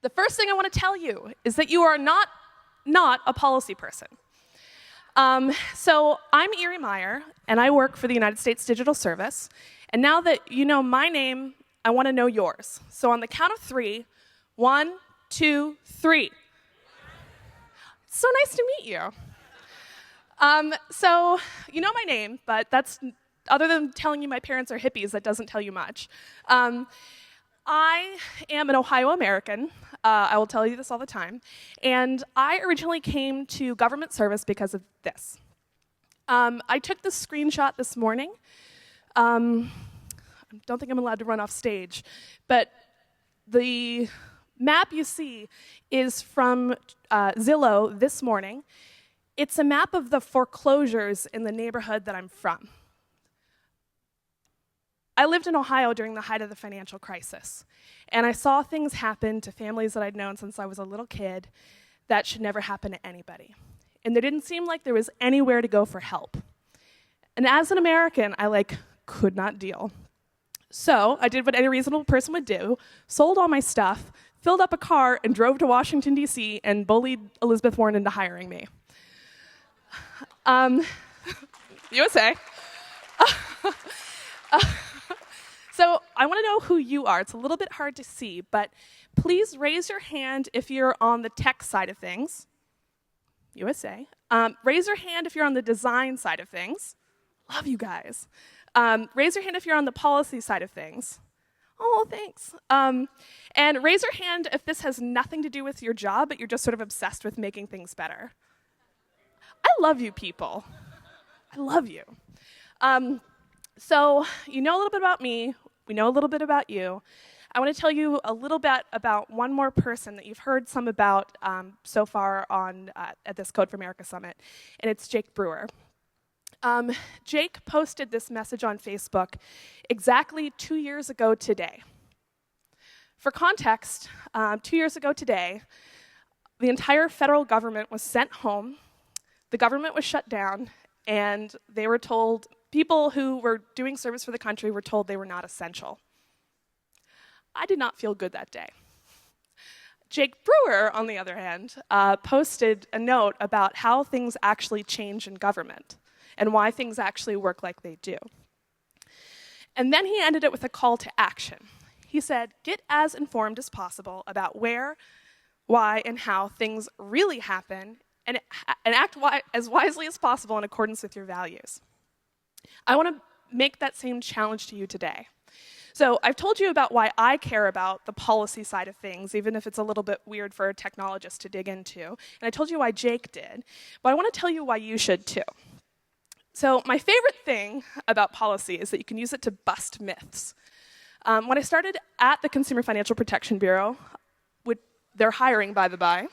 The first thing I want to tell you is that you are not a policy person. So I'm Erie Meyer, and I work for the United States Digital Service. And now that you know my name, I want to know yours. So on the count of 3, 1, 2, 3. It's so nice to meet you. So you know my name, but that's, other than telling you my parents are hippies, that doesn't tell you much. I am an Ohio American. I will tell you this all the time. And I originally came to government service because of this. I took this screenshot this morning. I don't think I'm allowed to run off stage, but the map you see is from Zillow this morning. It's a map of the foreclosures in the neighborhood that I'm from. I lived in Ohio during the height of the financial crisis, and I saw things happen to families that I'd known since I was a little kid that should never happen to anybody. And there didn't seem like there was anywhere to go for help. And as an American, I could not deal. So I did what any reasonable person would do, sold all my stuff, filled up a car, and drove to Washington, D.C., and bullied Elizabeth Warren into hiring me. USA. So I want to know who you are. It's a little bit hard to see, but please raise your hand if you're on the tech side of things. USA. Raise your hand if you're on the design side of things. Love you guys. Raise your hand if you're on the policy side of things. Oh, thanks. And raise your hand if this has nothing to do with your job, but you're just sort of obsessed with making things better. I love you people. I love you. So you know a little bit about me. We know a little bit about you. I want to tell you a little bit about one more person that you've heard some about so far on at this Code for America Summit, and it's Jake Brewer. Jake posted this message on Facebook exactly 2 years ago today. For context, 2 years ago today, the entire federal government was sent home, the government was shut down, and they were told, people who were doing service for the country were told they were not essential. I did not feel good that day. Jake Brewer, on the other hand, posted a note about how things actually change in government and why things actually work like they do. And then he ended it with a call to action. He said, get as informed as possible about where, why, and how things really happen, and act as wisely as possible in accordance with your values. I want to make that same challenge to you today. So I've told you about why I care about the policy side of things, even if it's a little bit weird for a technologist to dig into. And I told you why Jake did, but I want to tell you why you should too. So my favorite thing about policy is that you can use it to bust myths. When I started at the Consumer Financial Protection Bureau, they're hiring, by the by,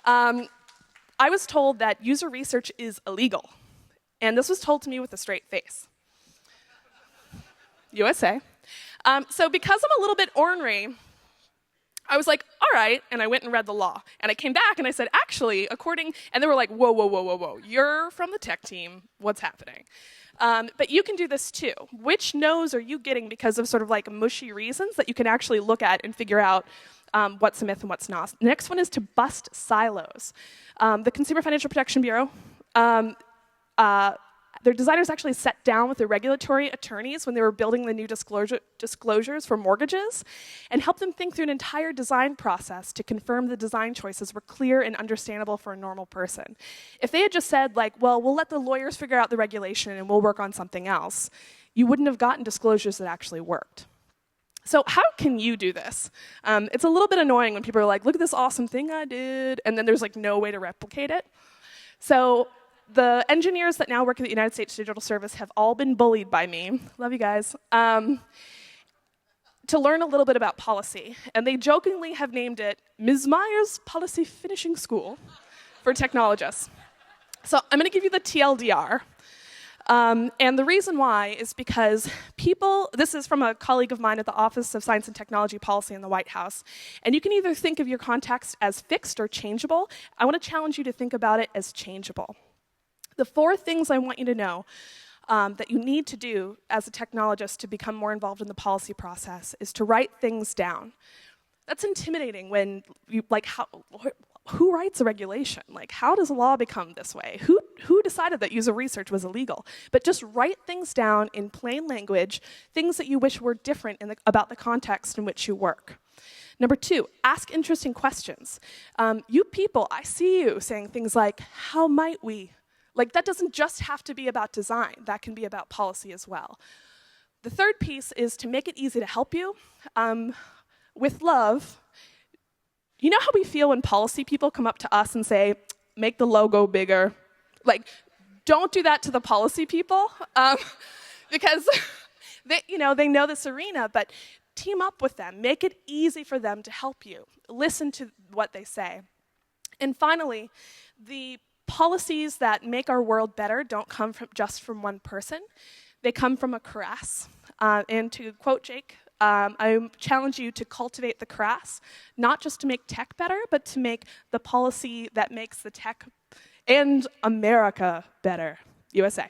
I was told that user research is illegal. And this was told to me with a straight face. USA. So because I'm a little bit ornery, I was like, all right, and I went and read the law. And I came back and I said, actually, and they were like, whoa, whoa, whoa, whoa, whoa, you're from the tech team, what's happening? But you can do this too. Which no's are you getting because of sort of mushy reasons that you can actually look at and figure out what's a myth and what's not? The next one is to bust silos. The Consumer Financial Protection Bureau, their designers actually sat down with the regulatory attorneys when they were building the new disclosures for mortgages and helped them think through an entire design process to confirm the design choices were clear and understandable for a normal person. If they had just said, well, we'll let the lawyers figure out the regulation and we'll work on something else, you wouldn't have gotten disclosures that actually worked. So how can you do this? It's a little bit annoying when people are like, look at this awesome thing I did, and then there's no way to replicate it. So the engineers that now work at the United States Digital Service have all been bullied by me, love you guys, to learn a little bit about policy. And they jokingly have named it Ms. Meyer's Policy Finishing School for technologists. So I'm going to give you the TLDR. And the reason why is because this is from a colleague of mine at the Office of Science and Technology Policy in the White House, and you can either think of your context as fixed or changeable. I want to challenge you to think about it as changeable. The 4 things I want you to know that you need to do as a technologist to become more involved in the policy process is to write things down. That's intimidating when you, like, who writes a regulation? Like, how does a law become this way? Who decided that user research was illegal? But just write things down in plain language, things that you wish were different about the context in which you work. Number 2, ask interesting questions. You people, I see you saying things like, how might we? Like, that doesn't just have to be about design. That can be about policy as well. The third piece is to make it easy to help you. With love, you know how we feel when policy people come up to us and say, make the logo bigger? Like, don't do that to the policy people, because they know this arena, but team up with them. Make it easy for them to help you. Listen to what they say. And finally, the policies that make our world better don't come just from one person. They come from a crass. And to quote Jake, I challenge you to cultivate the crass, not just to make tech better, but to make the policy that makes the tech and America better. USA.